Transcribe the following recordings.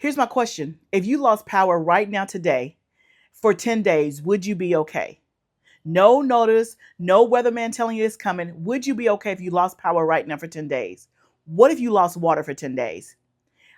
Here's my question. If you lost power right now today for 10 days, would you be okay? No notice, no weatherman telling you it's coming. Would you be okay if you lost power right now for 10 days? What if you lost water for 10 days?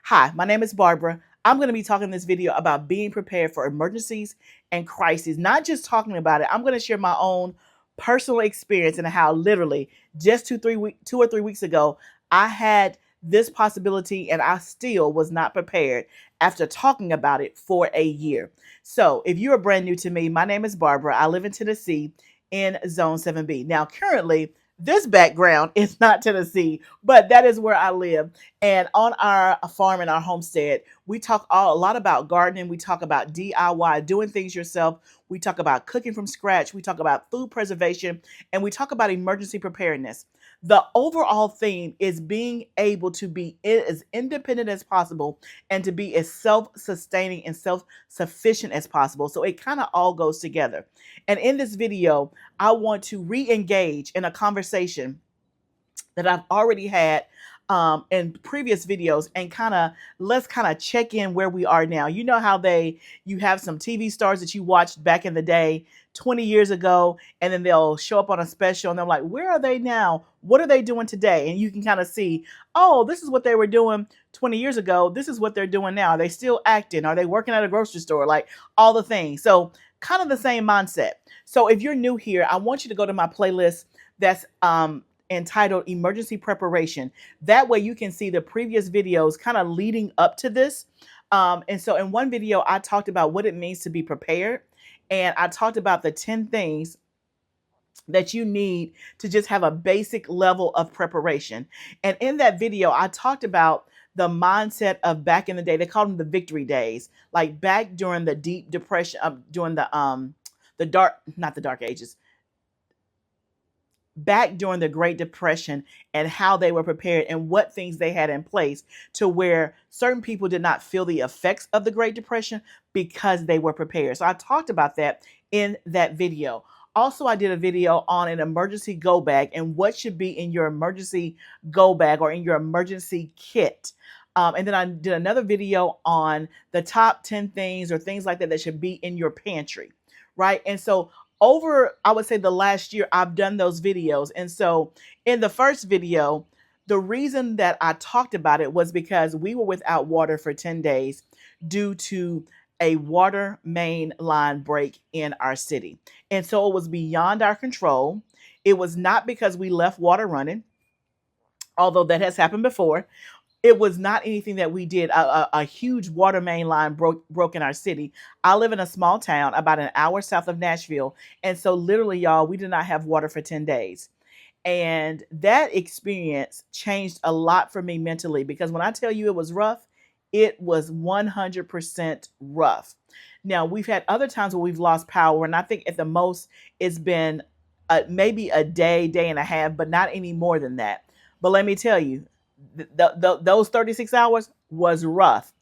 Hi, my name is Barbara. I'm going to be talking in this video about being prepared for emergencies and crises. Not just talking about it, I'm going to share my own personal experience and how literally just 2 or 3 weeks ago, I had this possibility and I still was not prepared after talking about it for a year. So if you're brand new to me, my name is Barbara. I live in Tennessee in Zone 7B. Now, currently, this background is not Tennessee, but that is where I live. And on our farm and our homestead, we talk a lot about gardening. We talk about DIY, doing things yourself. We talk about cooking from scratch. We talk about food preservation, and we talk about emergency preparedness. The overall theme is being able to be as independent as possible and to be as self-sustaining and self-sufficient as possible. So it kind of all goes together. And in this video, I want to re-engage in a conversation that I've already had in previous videos and let's check in where we are now. You know how you have some TV stars that you watched back in the day 20 years ago, and then they'll show up on a special and they're like, where are they now? What are they doing today? And you can kind of see, oh, this is what they were doing 20 years ago. This is what they're doing now. Are they still acting? Are they working at a grocery store? Like all the things. So kind of the same mindset. So if you're new here, I want you to go to my playlist that's entitled Emergency Preparation. That way you can see the previous videos kind of leading up to this. And so in one video, I talked about what it means to be prepared. And I talked about the 10 things that you need to just have a basic level of preparation. And in that video, I talked about the mindset of back in the day. They called them the victory days, like back during the deep depression, during not the dark ages, back during the Great Depression, and how they were prepared and what things they had in place to where certain people did not feel the effects of the Great Depression because they were prepared. So I talked about that in that video. Also, I did a video on an emergency go bag and what should be in your emergency go bag or in your emergency kit. And then I did another video on the top 10 things or things like that that should be in your pantry, right? And so over, I would say the last year, I've done those videos. And so in the first video, the reason that I talked about it was because we were without water for 10 days due to a water main line break in our city. And so it was beyond our control. It was not because we left water running, although that has happened before. It was not anything that we did. A huge water main line broke in our city. I live in a small town about an hour south of Nashville. And so literally, y'all, we did not have water for 10 days. And that experience changed a lot for me mentally, because when I tell you it was rough, it was 100% rough. Now, we've had other times where we've lost power, and I think at the most it's been maybe a day, day and a half, but not any more than that. But let me tell you, those 36 hours was rough.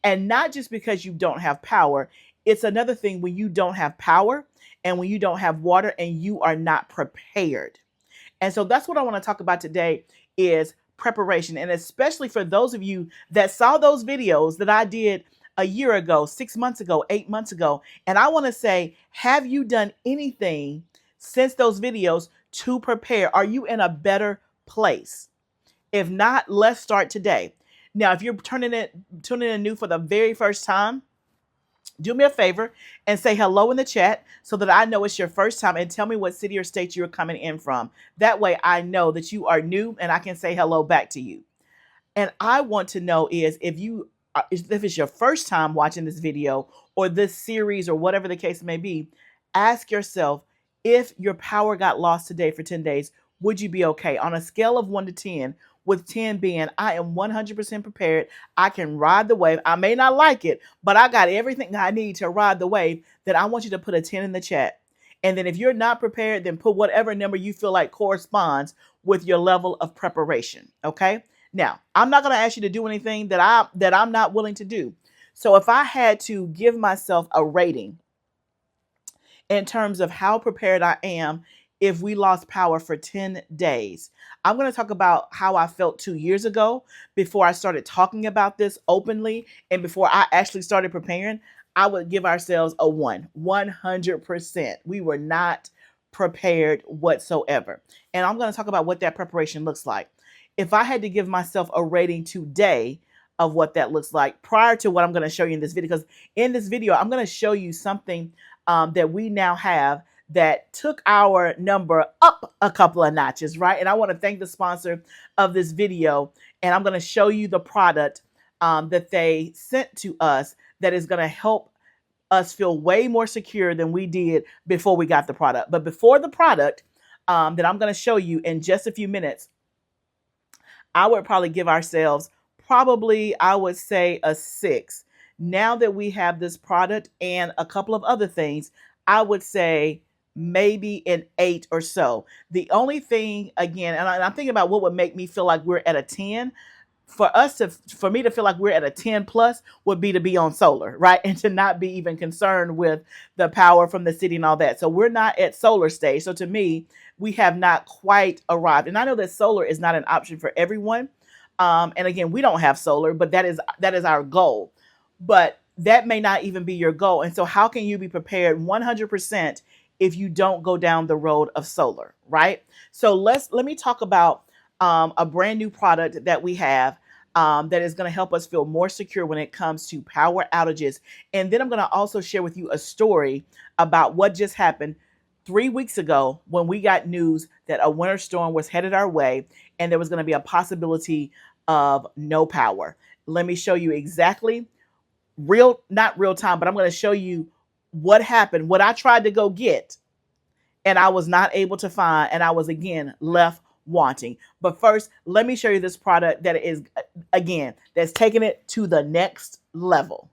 And not just because you don't have power. It's another thing when you don't have power and when you don't have water and you are not prepared. And so that's what I want to talk about today is preparation. And especially for those of you that saw those videos that I did a year ago, 6 months ago, 8 months ago. And I want to say, have you done anything since those videos to prepare? Are you in a better place? If not, let's start today. Now, if you're tuning in new for the very first time, do me a favor and say hello in the chat so that I know it's your first time, and tell me what city or state you're coming in from. That way I know that you are new and I can say hello back to you. And I want to know is if it's your first time watching this video or this series or whatever the case may be, ask yourself, if your power got lost today for 10 days, would you be okay? On a scale of 1 to 10, with 10 being, I am 100% prepared. I can ride the wave. I may not like it, but I got everything that I need to ride the wave. Then I want you to put a 10 in the chat. And then if you're not prepared, then put whatever number you feel like corresponds with your level of preparation. Okay. Now, I'm not going to ask you to do anything that I'm not willing to do. So if I had to give myself a rating in terms of how prepared I am, if we lost power for 10 days. I'm going to talk about how I felt 2 years ago before I started talking about this openly and before I actually started preparing. I would give ourselves a 100%. We were not prepared whatsoever. And I'm going to talk about what that preparation looks like. If I had to give myself a rating today of what that looks like prior to what I'm going to show you in this video, because in this video, I'm going to show you something that we now have that took our number up a couple of notches, right? And I want to thank the sponsor of this video, and I'm going to show you the product that they sent to us that is going to help us feel way more secure than we did before we got the product. But before the product that I'm going to show you in just a few minutes, I would probably give ourselves I would say a 6. Now that we have this product and a couple of other things, I would say maybe an 8 or so. The only thing, again, and I'm thinking about what would make me feel like we're at a 10. For me to feel like we're at a 10 plus would be to be on solar, right? And to not be even concerned with the power from the city and all that. So we're not at solar stage. So to me, we have not quite arrived. And I know that solar is not an option for everyone. And again, we don't have solar, but that is our goal. But that may not even be your goal. And so how can you be prepared 100% if you don't go down the road of solar, right? So let me talk about a brand new product that we have that is going to help us feel more secure when it comes to power outages. And then I'm going to also share with you a story about what just happened 3 weeks ago when we got news that a winter storm was headed our way and there was going to be a possibility of no power. Let me show you exactly not real time, but I'm going to show you what happened, what I tried to go get, and I was not able to find, and I was again left wanting. But first, let me show you this product that is, again, that's taking it to the next level.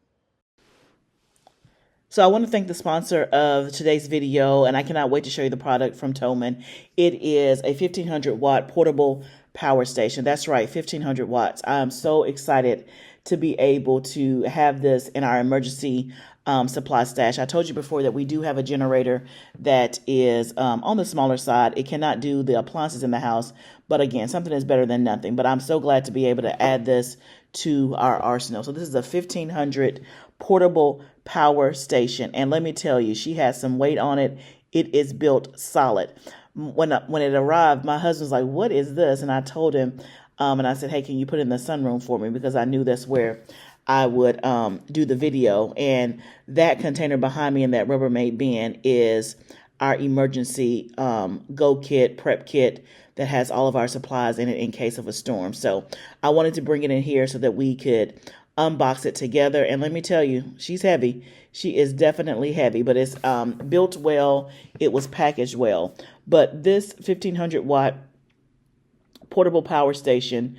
So I want to thank the sponsor of today's video, and I cannot wait to show you the product from Vtoman. It is a 1500 watt portable power station. That's right, 1500 watts. I'm so excited to be able to have this in our emergency supply stash. I told you before that we do have a generator that is on the smaller side. It cannot do the appliances in the house, but again, something is better than nothing. But I'm so glad to be able to add this to our arsenal. So this is a 1500 portable power station, and let me tell you, she has some weight on it. It is built solid. When it arrived, my husband's like, "What is this?" And I told him, and I said, "Hey, can you put it in the sunroom for me?" Because I knew that's where I would do the video. And that container behind me in that Rubbermaid bin is our emergency go kit, prep kit that has all of our supplies in it in case of a storm. So I wanted to bring it in here so that we could unbox it together. And let me tell you, she's heavy. She is definitely heavy, but it's built well. It was packaged well. But this 1500 watt portable power station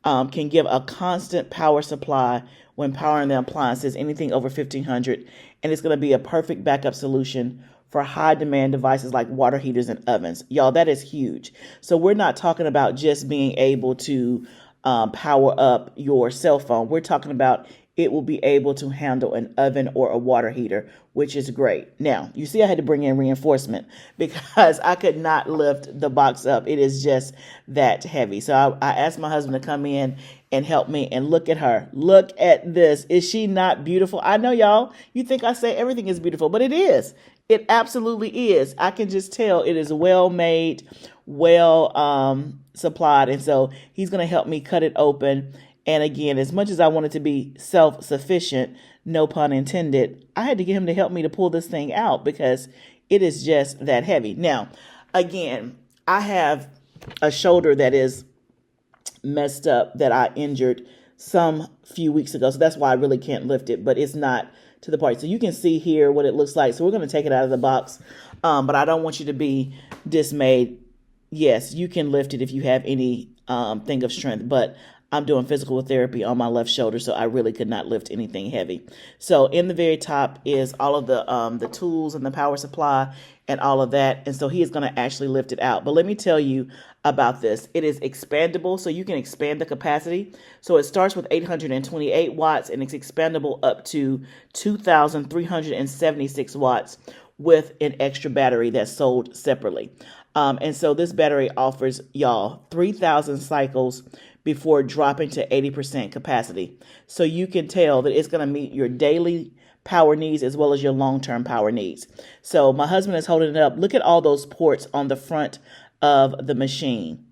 can give a constant power supply when powering the appliances, anything over 1500, and it's going to be a perfect backup solution for high demand devices like water heaters and ovens. Y'all, that is huge. So we're not talking about just being able to power up your cell phone. We're talking about it will be able to handle an oven or a water heater, which is great. Now, you see I had to bring in reinforcement because I could not lift the box up. It is just that heavy. So I asked my husband to come in and help me, and look at her. Look at this. Is she not beautiful? I know, y'all, you think I say everything is beautiful, but it is. It absolutely is. I can just tell it is well made, well supplied. And so he's going to help me cut it open. And again, as much as I wanted to be self-sufficient, no pun intended, I had to get him to help me to pull this thing out because it is just that heavy. Now, again, I have a shoulder that is messed up that I injured some few weeks ago. So that's why I really can't lift it, but it's not to the point. So you can see here what it looks like. So we're going to take it out of the box, but I don't want you to be dismayed. Yes, you can lift it if you have any thing of strength, but I'm doing physical therapy on my left shoulder, so I really could not lift anything heavy. So in the very top is all of the tools and the power supply and all of that. And so he is going to actually lift it out. But let me tell you about this. It is expandable, so you can expand the capacity. So it starts with 828 watts and it's expandable up to 2,376 watts with an extra battery that's sold separately. And so this battery offers y'all 3,000 cycles before dropping to 80% capacity. So you can tell that it's going to meet your daily power needs as well as your long-term power needs. So my husband is holding it up. Look at all those ports on the front of the machine.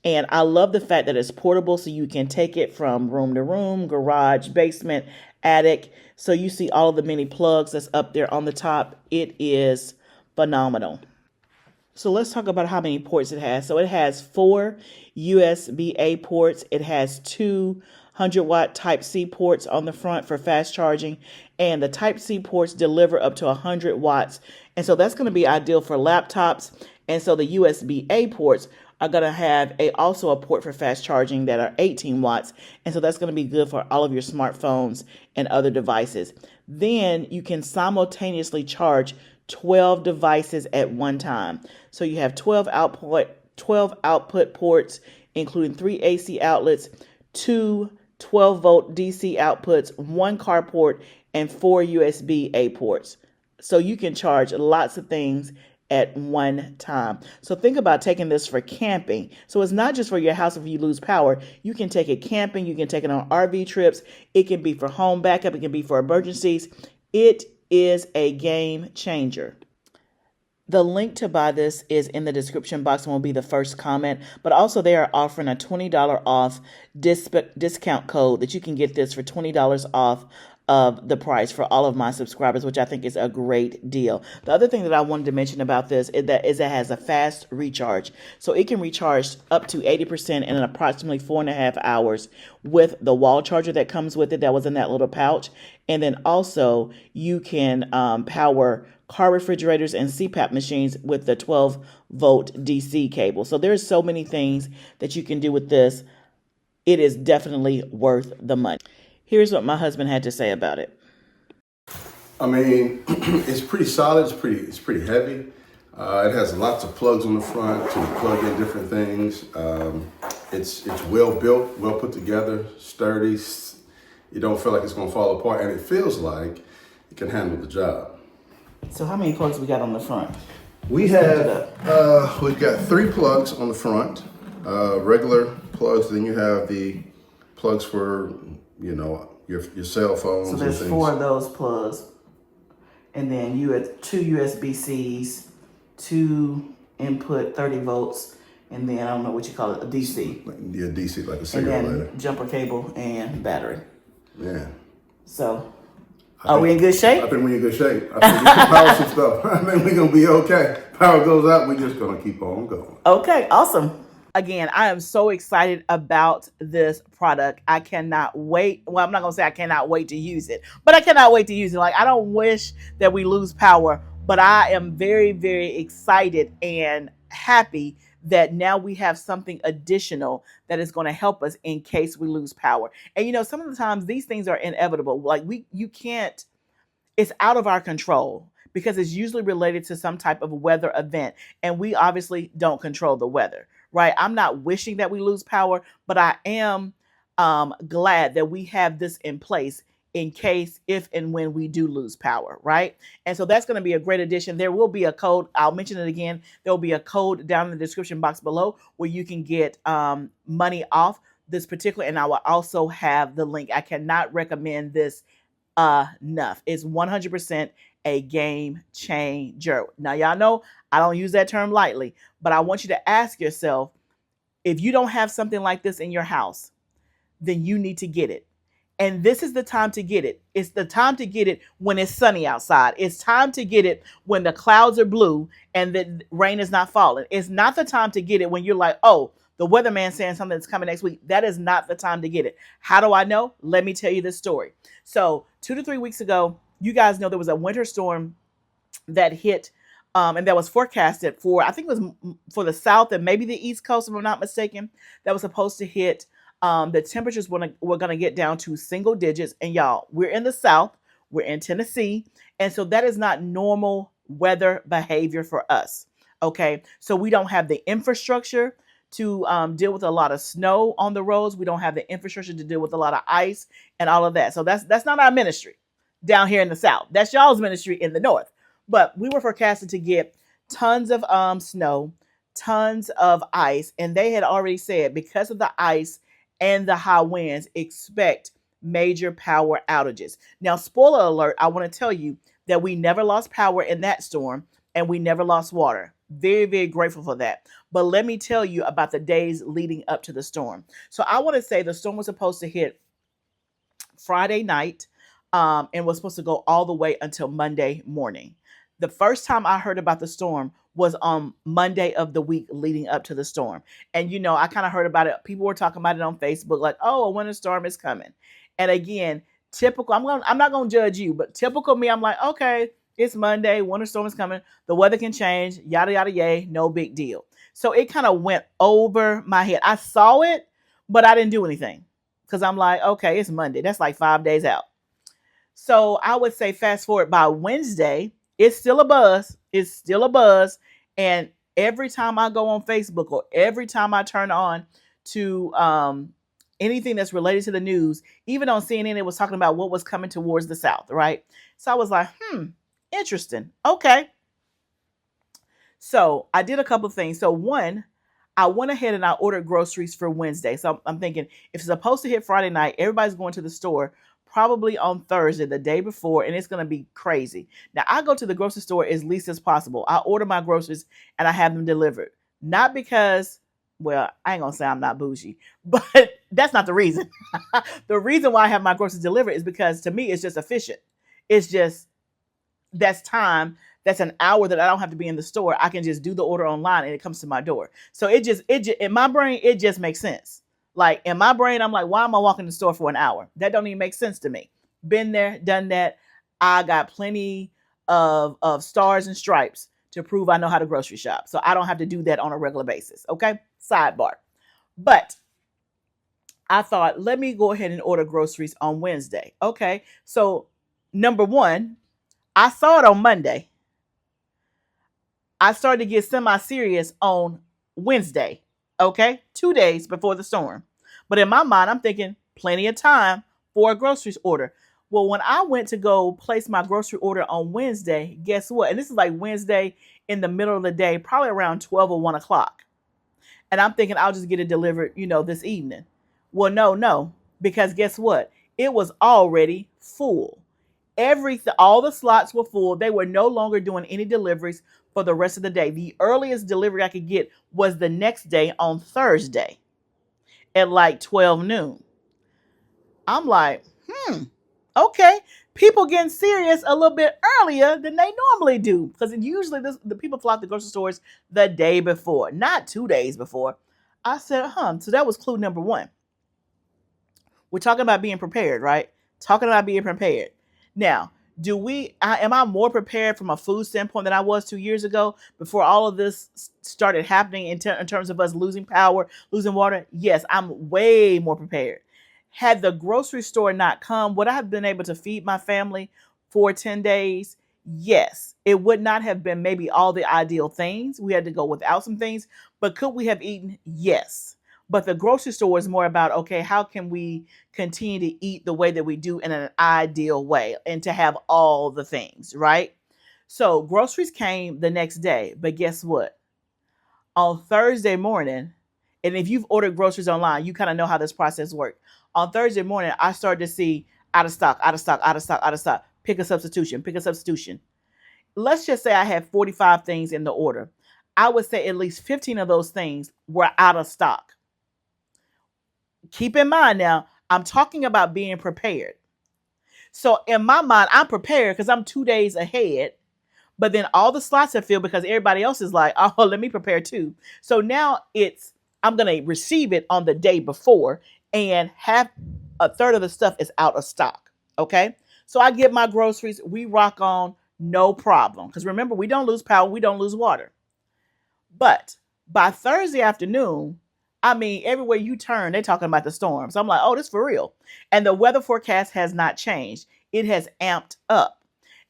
And I love the fact that it's portable, so you can take it from room to room, garage, basement, attic. So you see all of the many plugs that's up there on the top. It is phenomenal. So let's talk about how many ports it has. So it has 4 USB-A ports. It has 2 100-watt Type-C ports on the front for fast charging. And the Type-C ports deliver up to 100 watts. And so that's going to be ideal for laptops. And so the USB-A ports are going to have also a port for fast charging that are 18 watts. And so that's going to be good for all of your smartphones and other devices. Then you can simultaneously charge 12 devices at one time. So you have 12 output ports, including 3 AC outlets, 2 12-volt DC outputs, 1 carport, and 4 USB-A ports. So you can charge lots of things at one time. So think about taking this for camping. So it's not just for your house if you lose power. You can take it camping. You can take it on RV trips. It can be for home backup. It can be for emergencies. It is a game changer. The link to buy this is in the description box and will be the first comment. But also they are offering a $20 off discount code that you can get this for $20 off of the price for all of my subscribers, which I think is a great deal. The other thing that I wanted to mention about this is that it has a fast recharge. So it can recharge up to 80% in approximately 4.5 hours with the wall charger that comes with it that was in that little pouch. And then also you can power car refrigerators and CPAP machines with the 12-volt DC cable. So there's so many things that you can do with this. It is definitely worth the money. Here's what my husband had to say about it. I mean, it's pretty solid. It's pretty heavy. It has lots of plugs on the front to plug in different things. It's well built, well put together, sturdy. You don't feel like it's going to fall apart, and it feels like it can handle the job. So how many plugs we got on the front? We've got 3 plugs on the front, regular plugs. Then you have the plugs for your cell phones. So there's 4 of those plugs, and then you have 2 USB-Cs, 2 input 30 volts, and then I don't know what you call it, a DC. Yeah, DC, like a cigarette lighter. Jumper cable and battery. Yeah. So, are we in good shape? I think we're in good shape. I think we can power some stuff. I think we're gonna be okay. Power goes out, we're just gonna keep on going. Okay, awesome. Again, I am so excited about this product. I cannot wait. Well, I'm not going to say I cannot wait to use it, but I cannot wait to use it. Like, I don't wish that we lose power, but I am very, very excited and happy that now we have something additional that is going to help us in case we lose power. And some of the times these things are inevitable. Like you can't, it's out of our control, because it's usually related to some type of weather event. And we obviously don't control the weather, right? I'm not wishing that we lose power, but I am glad that we have this in place in case, if and when we do lose power, right? And so that's going to be a great addition. There will be a code. I'll mention it again. There will be a code down in the description box below where you can get money off this particular, and I will also have the link. I cannot recommend this enough. It's 100% a game changer. Now, y'all know I don't use that term lightly, but I want you to ask yourself, if you don't have something like this in your house, then you need to get it. And this is the time to get it. It's the time to get it when it's sunny outside. It's time to get it when the clouds are blue and the rain is not falling. It's not the time to get it when you're like, oh, the weatherman's saying something that's coming next week. That is not the time to get it. How do I know? Let me tell you this story. So 2 to 3 weeks ago, you guys know there was a winter storm that hit and that was forecasted for, I think it was for the South and maybe the East Coast, if I'm not mistaken, that was supposed to hit. The temperatures were going to get down to single digits. And y'all, we're in the South, we're in Tennessee. And so that is not normal weather behavior for us. Okay. So we don't have the infrastructure to deal with a lot of snow on the roads. We don't have the infrastructure to deal with a lot of ice and all of that. So that's not our ministry down here in the South. That's y'all's ministry in the North. But we were forecasted to get tons of snow, tons of ice, and they had already said because of the ice and the high winds, expect major power outages. Now, spoiler alert, I want to tell you that we never lost power in that storm and we never lost water. Very, very grateful for that. But let me tell you about the days leading up to the storm. So I want to say the storm was supposed to hit Friday night, and was supposed to go all the way until Monday morning. The first time I heard about the storm was on Monday of the week leading up to the storm. And I kind of heard about it. People were talking about it on Facebook, like, "Oh, a winter storm is coming." And again, typical. I'm not gonna judge you, but typical me. I'm like, okay, it's Monday. Winter storm is coming. The weather can change. Yada yada yay. No big deal. So it kind of went over my head. I saw it, but I didn't do anything because I'm like, okay, it's Monday. That's like 5 days out. So I would say fast forward by Wednesday, it's still a buzz. It's still a buzz. And every time I go on Facebook or every time I turn on to anything that's related to the news, even on CNN, it was talking about what was coming towards the South, right? So I was like, interesting. Okay. So I did a couple of things. So one, I went ahead and I ordered groceries for Wednesday. So I'm thinking if it's supposed to hit Friday night, everybody's going to the store probably on Thursday, the day before, and it's going to be crazy. Now, I go to the grocery store as least as possible. I order my groceries and I have them delivered. Not because, well, I ain't going to say I'm not bougie, but that's not the reason. The reason why I have my groceries delivered is because to me, it's just efficient. It's just, that's time. That's an hour that I don't have to be in the store. I can just do the order online and it comes to my door. So it just in my brain, it just makes sense. Like in my brain, I'm like, why am I walking to the store for an hour? That don't even make sense to me. Been there, done that. I got plenty of stars and stripes to prove I know how to grocery shop. So I don't have to do that on a regular basis. Okay. Sidebar. But I thought, let me go ahead and order groceries on Wednesday. Okay. So number one, I saw it on Monday. I started to get semi-serious on Wednesday, okay? 2 days before the storm. But in my mind, I'm thinking plenty of time for a groceries order. Well, when I went to go place my grocery order on Wednesday, guess what? And this is like Wednesday in the middle of the day, probably around 12 or 1 o'clock. And I'm thinking I'll just get it delivered, this evening. Well, no, because guess what? It was already full. All the slots were full. They were no longer doing any deliveries for the rest of the day. The earliest delivery I could get was the next day on Thursday at like 12 noon. I'm like, okay. People getting serious a little bit earlier than they normally do. Because usually the people flock to grocery stores the day before, not 2 days before. I said, so that was clue number one. We're talking about being prepared, right? Talking about being prepared. Now, am I more prepared from a food standpoint than I was 2 years ago before all of this started happening in terms of us losing power, losing water? Yes, I'm way more prepared. Had the grocery store not come, would I have been able to feed my family for 10 days? Yes. It would not have been maybe all the ideal things. We had to go without some things, but could we have eaten? Yes. But the grocery store is more about, okay, how can we continue to eat the way that we do in an ideal way and to have all the things, right? So groceries came the next day, but guess what? On Thursday morning, and if you've ordered groceries online, you kind of know how this process works. On Thursday morning, I started to see out of stock, out of stock, out of stock, out of stock, pick a substitution, pick a substitution. Let's just say I had 45 things in the order. I would say at least 15 of those things were out of stock. Keep in mind now, I'm talking about being prepared. So in my mind, I'm prepared because I'm 2 days ahead. But then all the slots are filled because everybody else is like, oh, let me prepare too. So now I'm going to receive it on the day before and have a third of the stuff is out of stock. Okay. So I get my groceries. We rock on, no problem. Because remember, we don't lose power. We don't lose water. But by Thursday afternoon, everywhere you turn, they're talking about the storms. I'm like, oh, this for real. And the weather forecast has not changed. It has amped up.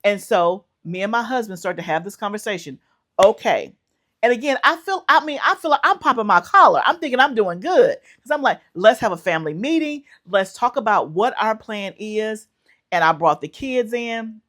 And so me and my husband start to have this conversation. Okay. And again, I feel like I'm popping my collar. I'm thinking I'm doing good. Because I'm like, let's have a family meeting. Let's talk about what our plan is. And I brought the kids in.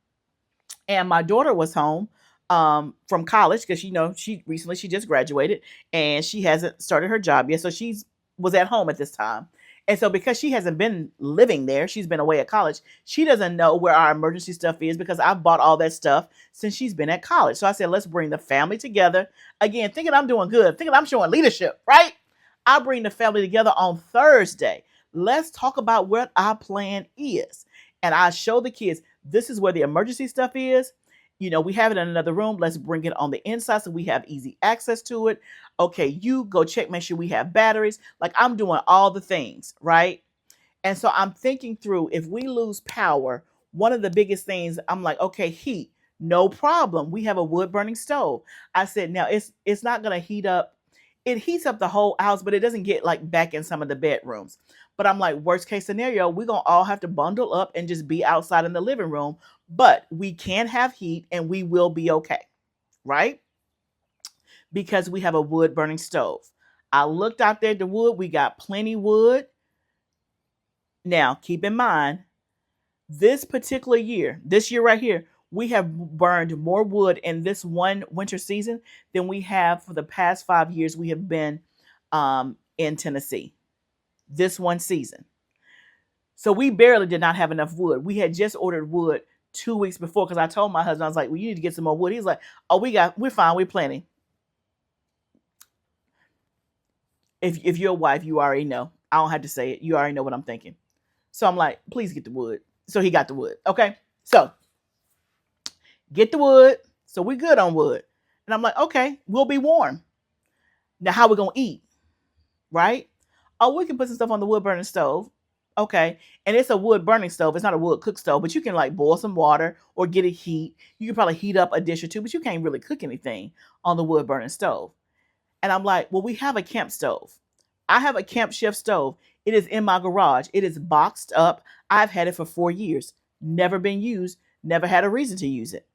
And my daughter was home. from college, because she just graduated and she hasn't started her job yet, so she's was at home at this time. And so because she hasn't been living there, she's been away at college, she doesn't know where our emergency stuff is, because I've bought all that stuff since she's been at college. So I said, let's bring the family together again, thinking I'm doing good, thinking I'm showing leadership, right? I bring the family together on Thursday. Let's talk about what our plan is. And I show the kids, this is where the emergency stuff is. We have it in another room. Let's bring it on the inside so we have easy access to it. Okay, you go check, make sure we have batteries. Like, I'm doing all the things, right? And so I'm thinking through, if we lose power, one of the biggest things, I'm like, okay, heat, no problem. We have a wood burning stove. I said, now it's not going to heat up. It heats up the whole house, but it doesn't get like back in some of the bedrooms. But I'm like, worst case scenario, we're going to all have to bundle up and just be outside in the living room. But we can have heat and we will be okay, right? Because we have a wood burning stove. I looked out there at the wood. We got plenty wood. Now, keep in mind, this year right here, we have burned more wood in this one winter season than we have for the past 5 years we have been in Tennessee. This one season. So we barely did not have enough wood. We had just ordered wood 2 weeks before, because I told my husband, I was like, well, you need to get some more wood. He's like, oh, we're fine. We're plenty. If you're a wife, you already know. I don't have to say it. You already know what I'm thinking. So I'm like, please get the wood. So he got the wood. Okay. So get the wood. So we're good on wood. And I'm like, okay, we'll be warm. Now, how we going to eat? Right? Oh, we can put some stuff on the wood burning stove. Okay. And it's a wood burning stove. It's not a wood cook stove, but you can like boil some water or get it heat. You can probably heat up a dish or two, but you can't really cook anything on the wood burning stove. And I'm like, well, we have a camp stove. I have a Camp Chef stove. It is in my garage. It is boxed up. I've had it for 4 years. Never been used. Never had a reason to use it.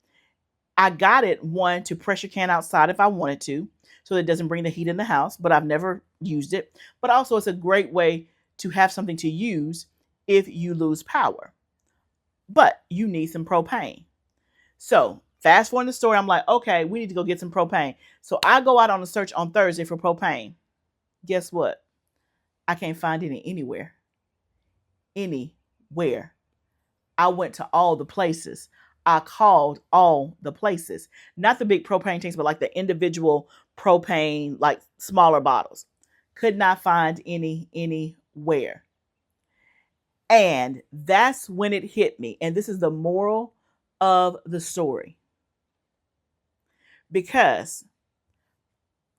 I got it, one, to pressure can outside if I wanted to, so it doesn't bring the heat in the house, but I've never used it. But also, it's a great way to have something to use if you lose power. But you need some propane. So fast forward in the story, I'm like, okay, we need to go get some propane. So I go out on a search on Thursday for propane. Guess what? I can't find any anywhere. Anywhere. I went to all the places. I called all the places. Not the big propane tanks, but like the individual propane, like smaller bottles. Could not find any anywhere. And that's when it hit me. And this is the moral of the story. Because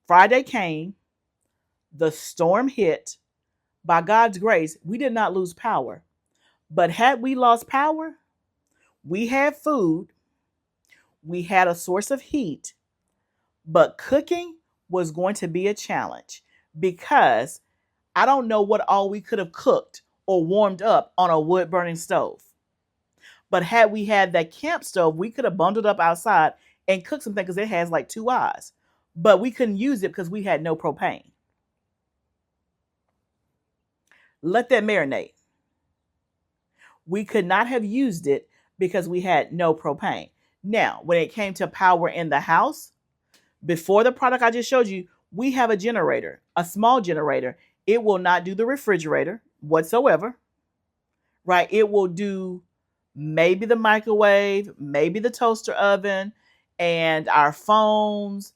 Friday came, the storm hit. By God's grace, we did not lose power. But had we lost power, we had food, we had a source of heat, but cooking was going to be a challenge, because I don't know what all we could have cooked or warmed up on a wood burning stove. But had we had that camp stove, we could have bundled up outside and cooked something, because it has like 2 eyes. But we couldn't use it because we had no propane. Let that marinate. We could not have used it because we had no propane. Now, when it came to power in the house, before the product I just showed you, we have a generator, a small generator. It will not do the refrigerator whatsoever, right? It will do maybe the microwave, maybe the toaster oven, and our phones,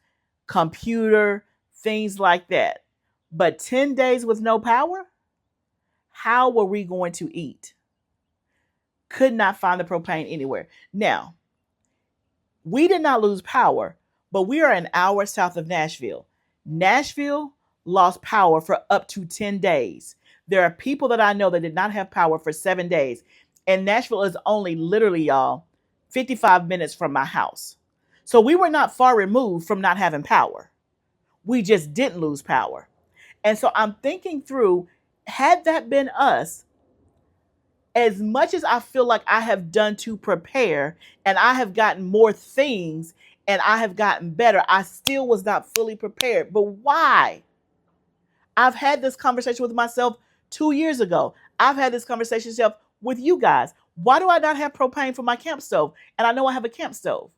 computer, things like that. But 10 days with no power? How were we going to eat? Could not find the propane anywhere. Now, we did not lose power, but we are an hour south of Nashville. Nashville lost power for up to 10 days. There are people that I know that did not have power for 7 days. And Nashville is only literally, y'all, 55 minutes from my house. So we were not far removed from not having power. We just didn't lose power. And so I'm thinking through, had that been us, as much as I feel like I have done to prepare and I have gotten more things and I have gotten better, I still was not fully prepared. But why? I've had this conversation with myself 2 years ago. I've had this conversation with you guys. Why do I not have propane for my camp stove? And I know I have a camp stove.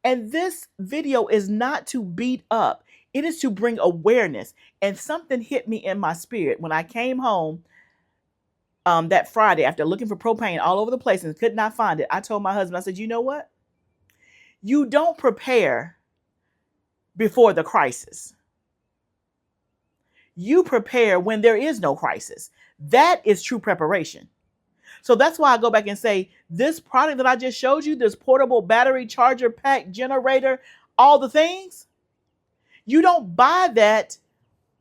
And this video is not to beat up. It is to bring awareness. And something hit me in my spirit when I came home that Friday after looking for propane all over the place and could not find it. I told my husband, I said, you know what? You don't prepare before the crisis. You prepare when there is no crisis. That is true preparation. So that's why I go back and say, this product that I just showed you, this portable battery charger pack generator, all the things, you don't buy that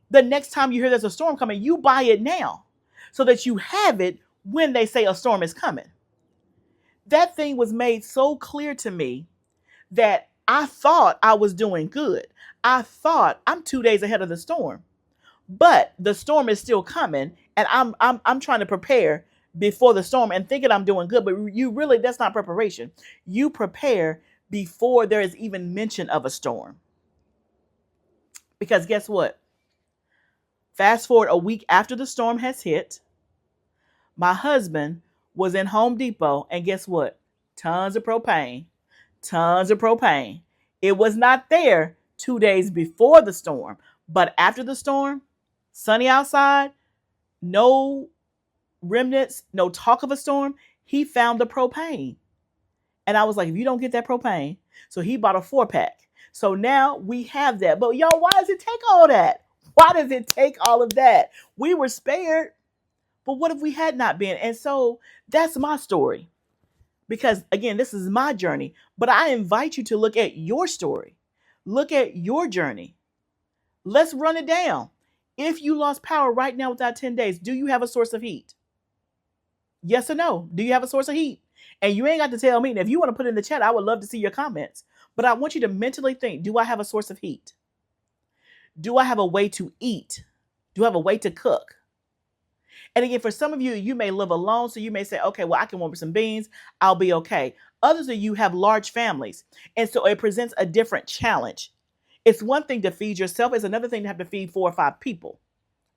the next time you hear there's a storm coming. You buy it now so that you have it when they say a storm is coming. That thing was made so clear to me that I thought I was doing good. I thought I'm 2 days ahead of the storm, but the storm is still coming, and I'm trying to prepare before the storm and thinking I'm doing good. But you really, that's not preparation. You prepare before there is even mention of a storm. Because guess what? Fast forward a week after the storm has hit, my husband was in Home Depot, and guess what? Tons of propane. Tons of propane. It was not there 2 days before the storm, but after the storm, sunny outside, no remnants, no talk of a storm, he found the propane. And I was like, if you don't get that propane, so he bought a 4-pack. So now we have that. But y'all, why does it take all that? Why does it take all of that? We were spared, but what if we had not been? And so that's my story. Because again, this is my journey, but I invite you to look at your story. Look at your journey. Let's run it down. If you lost power right now without 10 days, do you have a source of heat? Yes or no? Do you have a source of heat? And you ain't got to tell me. And if you want to put it in the chat, I would love to see your comments. But I want you to mentally think, do I have a source of heat? Do I have a way to eat? Do I have a way to cook? And again, for some of you, you may live alone, so you may say, okay, well, I can warm some beans. I'll be okay. Others of you have large families, and so it presents a different challenge. It's one thing to feed yourself. It's another thing to have to feed 4 or 5 people,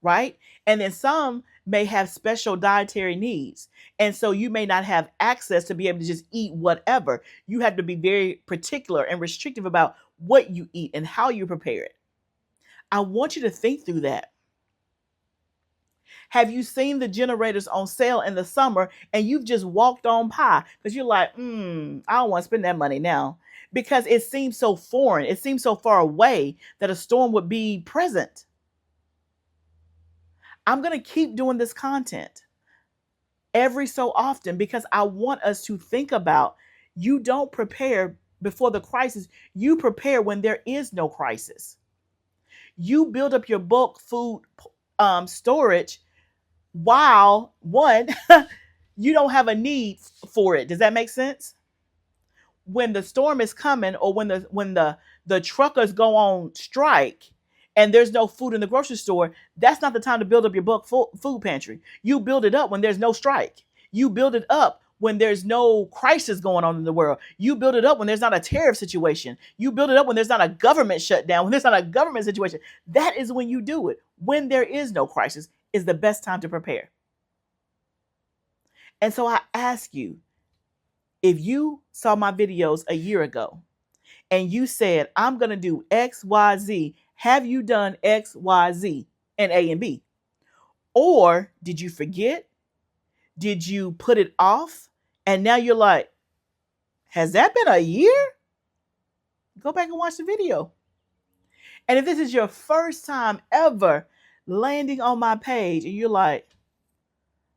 right? And then some may have special dietary needs, and so you may not have access to be able to just eat whatever. You have to be very particular and restrictive about what you eat and how you prepare it. I want you to think through that. Have you seen the generators on sale in the summer and you've just walked on by because you're like, I don't want to spend that money now, because it seems so foreign. It seems so far away that a storm would be present. I'm going to keep doing this content every so often because I want us to think about, you don't prepare before the crisis. You prepare when there is no crisis. You build up your bulk food storage while one, you don't have a need for it. Does that make sense? When the storm is coming, or when the truckers go on strike and there's no food in the grocery store, that's not the time to build up your bulk food pantry. You build it up when there's no strike. You build it up when there's no crisis going on in the world. You build it up when there's not a tariff situation. You build it up when there's not a government shutdown, when there's not a government situation. That is when you do it. When there is no crisis is the best time to prepare. And so I ask you, if you saw my videos a year ago and you said, I'm going to do X, Y, Z, have you done X, Y, Z, and A and B? Or did you forget? Did you put it off? And now you're like, has that been a year? Go back and watch the video. And if this is your first time ever landing on my page and you're like,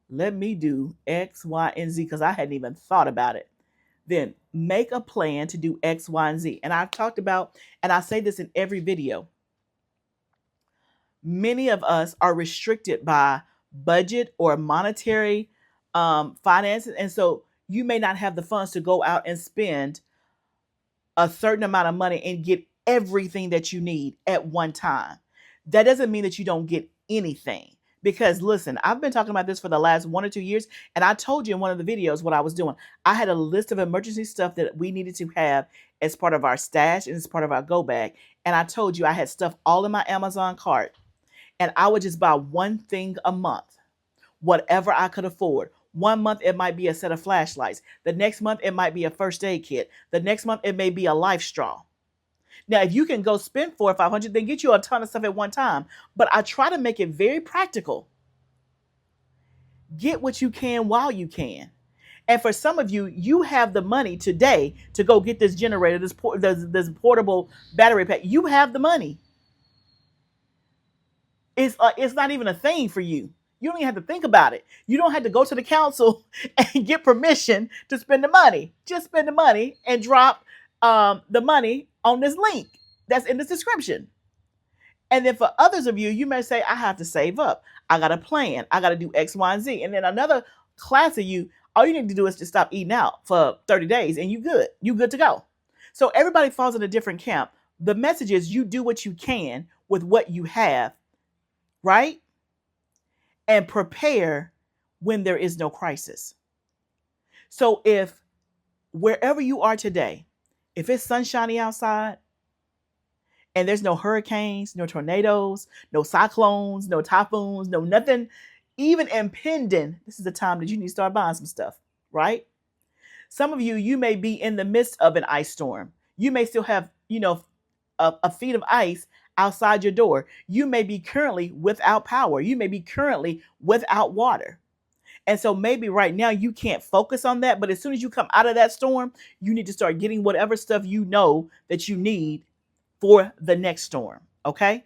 let me do X, Y, and Z because I hadn't even thought about it, then make a plan to do X, Y, and Z. And I've talked about, and I say this in every video, many of us are restricted by budget or monetary finances. And so you may not have the funds to go out and spend a certain amount of money and get everything that you need at one time. That doesn't mean that you don't get anything. Because listen, I've been talking about this for the last 1 or 2 years, and I told you in one of the videos what I was doing. I had a list of emergency stuff that we needed to have as part of our stash and as part of our go bag. And I told you I had stuff all in my Amazon cart, and I would just buy one thing a month, whatever I could afford, 1 month, it might be a set of flashlights. The next month, it might be a first aid kit. The next month, it may be a life straw. Now, if you can go spend 400 or 500, then get you a ton of stuff at one time. But I try to make it very practical. Get what you can while you can. And for some of you, you have the money today to go get this generator, this portable battery pack. You have the money. It's not even a thing for you. You don't even have to think about it. You don't have to go to the council and get permission to spend the money. Just spend the money and drop the money on this link that's in the description. And then for others of you, you may say, I have to save up. I got a plan. I got to do X, Y, and Z. And then another class of you, all you need to do is just stop eating out for 30 days and you good. You good to go. So everybody falls in a different camp. The message is you do what you can with what you have, right? And prepare when there is no crisis. So if wherever you are today, if it's sunshiny outside and there's no hurricanes, no tornadoes, no cyclones, no typhoons, no nothing even impending, this is the time that you need to start buying some stuff, right? Some of you, you may be in the midst of an ice storm. You may still have, a feet of ice outside your door. You may be currently without power. You may be currently without water. And so maybe right now you can't focus on that, but as soon as you come out of that storm, you need to start getting whatever stuff you know that you need for the next storm, okay?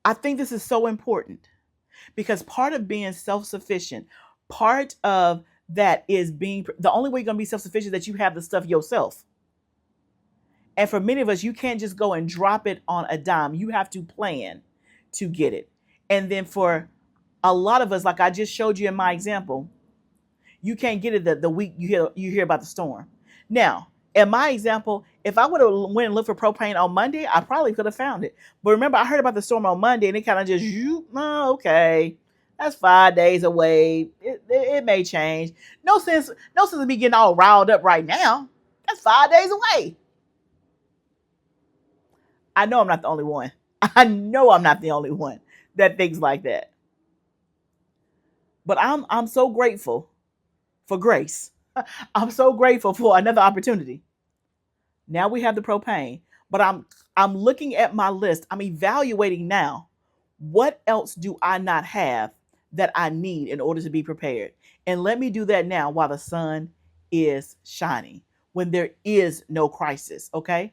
I think this is so important because part of being self-sufficient, part of that is the only way you're going to be self-sufficient is that you have the stuff yourself. And for many of us, you can't just go and drop it on a dime. You have to plan to get it. And then for a lot of us, like I just showed you in my example, you can't get it the week you hear about the storm. Now, in my example, if I would have went and looked for propane on Monday, I probably could have found it. But remember, I heard about the storm on Monday and it kind of just, okay, that's 5 days away. It may change. No sense in me getting all riled up right now. That's 5 days away. I know I'm not the only one. I know I'm not the only one that thinks like that. But I'm so grateful for grace. I'm so grateful for another opportunity. Now we have the propane, but I'm looking at my list. I'm evaluating now. What else do I not have that I need in order to be prepared? And let me do that now while the sun is shining, when there is no crisis, okay?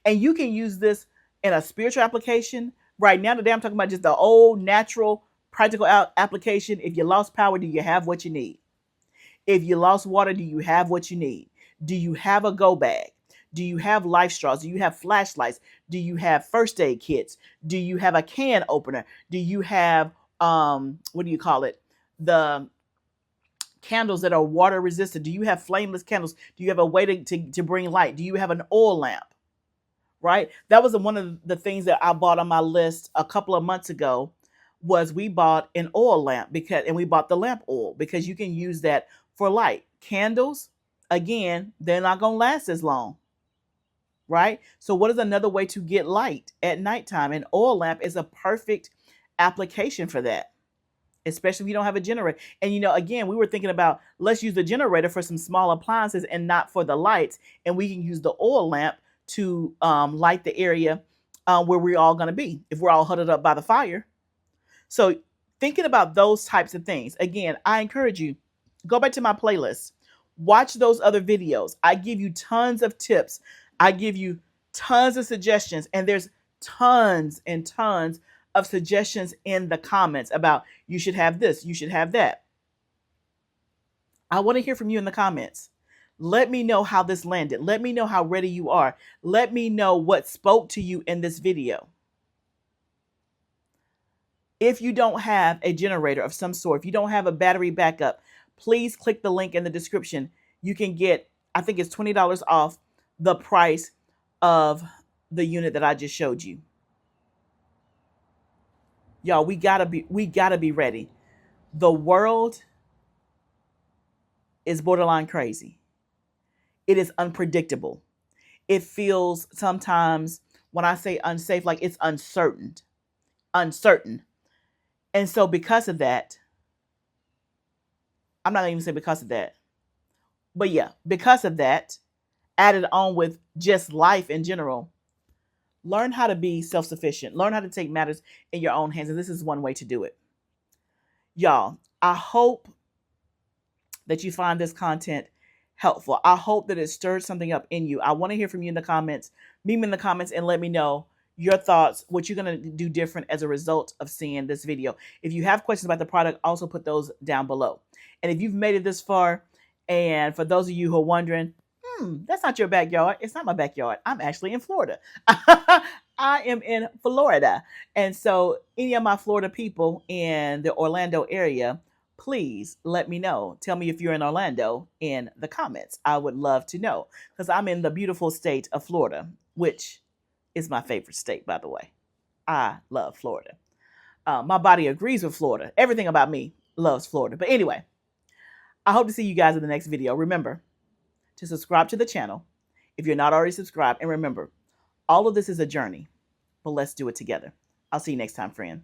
And you can use this in a spiritual application. Right now, today, I'm talking about just the old, natural, practical application. If you lost power, do you have what you need? If you lost water, do you have what you need? Do you have a go bag? Do you have life straws? Do you have flashlights? Do you have first aid kits? Do you have a can opener? Do you have, what do you call it? The candles that are water resistant? Do you have flameless candles? Do you have a way to bring light? Do you have an oil lamp? Right? That was one of the things that I bought on my list a couple of months ago. Was we bought an oil lamp and we bought the lamp oil because you can use that for light. Candles, again, they're not going to last as long, right? So what is another way to get light at nighttime? An oil lamp is a perfect application for that, especially if you don't have a generator. And, again, we were thinking about let's use the generator for some small appliances and not for the lights. And we can use the oil lamp to light the area where we're all going to be if we're all huddled up by the fire. So thinking about those types of things, again, I encourage you, go back to my playlist, watch those other videos. I give you tons of tips. I give you tons of suggestions, and there's tons and tons of suggestions in the comments about you should have this, you should have that. I want to hear from you in the comments. Let me know how this landed. Let me know how ready you are. Let me know what spoke to you in this video. If you don't have a generator of some sort, if you don't have a battery backup, please click the link in the description. You can get, I think it's $20 off the price of the unit that I just showed you. Y'all, we gotta be ready. The world is borderline crazy. It is unpredictable. It feels sometimes, when I say unsafe, like it's uncertain. And so because of that, I'm not going to even say because of that. But yeah, because of that, added on with just life in general, learn how to be self-sufficient. Learn how to take matters in your own hands. And this is one way to do it. Y'all, I hope that you find this content helpful. I hope that it stirs something up in you. I want to hear from you in the comments. Meet me in the comments and let me know your thoughts, what you're going to do different as a result of seeing this video. If you have questions about the product, also put those down below. And if you've made it this far, and for those of you who are wondering, that's not your backyard. It's not my backyard. I'm actually in Florida. I am in Florida. And so any of my Florida people in the Orlando area, please let me know. Tell me if you're in Orlando in the comments. I would love to know, because I'm in the beautiful state of Florida, which is my favorite state, by the way. I love Florida. My body agrees with Florida. Everything about me loves Florida. But anyway, I hope to see you guys in the next video. Remember to subscribe to the channel if you're not already subscribed. And remember, all of this is a journey, but let's do it together. I'll see you next time, friend.